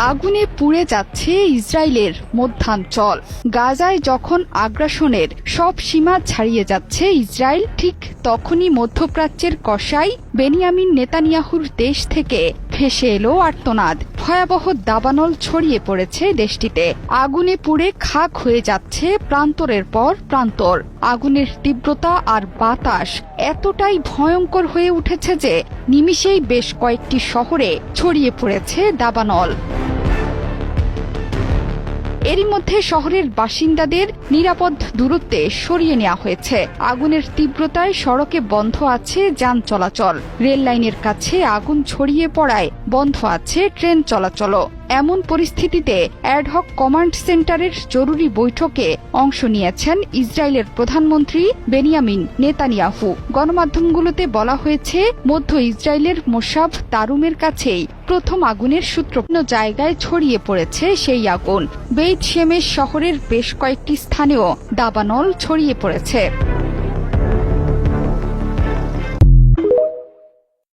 আগুনে পুড়ে যাচ্ছে ইসরায়েলের মধ্যাঞ্চল। গাজায় যখন আগ্রাসনের সব সীমা ছাড়িয়ে যাচ্ছে ইসরায়েল, ঠিক তখনই মধ্যপ্রাচ্যের কসাই বেনিয়ামিন নেতানিয়াহুর দেশ থেকে ভেসে এলো আর্তনাদ। ভয়াবহ দাবানল ছড়িয়ে পড়েছে দেশটিতে। আগুনে পুড়ে খাক হয়ে যাচ্ছে প্রান্তরের পর প্রান্তর। আগুনের তীব্রতা আর বাতাস এতটাই ভয়ঙ্কর হয়ে উঠেছে যে নিমিষেই বেশ কয়েকটি শহরে ছড়িয়ে পড়েছে দাবানল। এরই মধ্যে শহরের বাসিন্দাদের নিরাপদ দূরত্বে সরিয়ে নেওয়া হয়েছে। আগুনের তীব্রতায় সড়কে বন্ধ আছে যান চলাচল। রেল লাইনের কাছে আগুন ছড়িয়ে পড়ায় বন্ধ আছে ট্রেন চলাচলও। এমন পরিস্থিতিতে অ্যাডহক কমান্ড সেন্টারের জরুরি বৈঠকে অংশ নিয়েছেন ইসরায়েলের প্রধানমন্ত্রী বেনিয়ামিন নেতানিয়াহু। গণমাধ্যমগুলোতে বলা হয়েছে, মধ্য ইসরায়েলের মোসাব তারুমের কাছেই প্রথম আগুনের সূত্র। জায়গায় ছড়িয়ে পড়েছে সেই আগুন। বেইত শেমেশ শহরের বেশ কয়েকটি স্থানেও দাবানল ছড়িয়ে পড়েছে।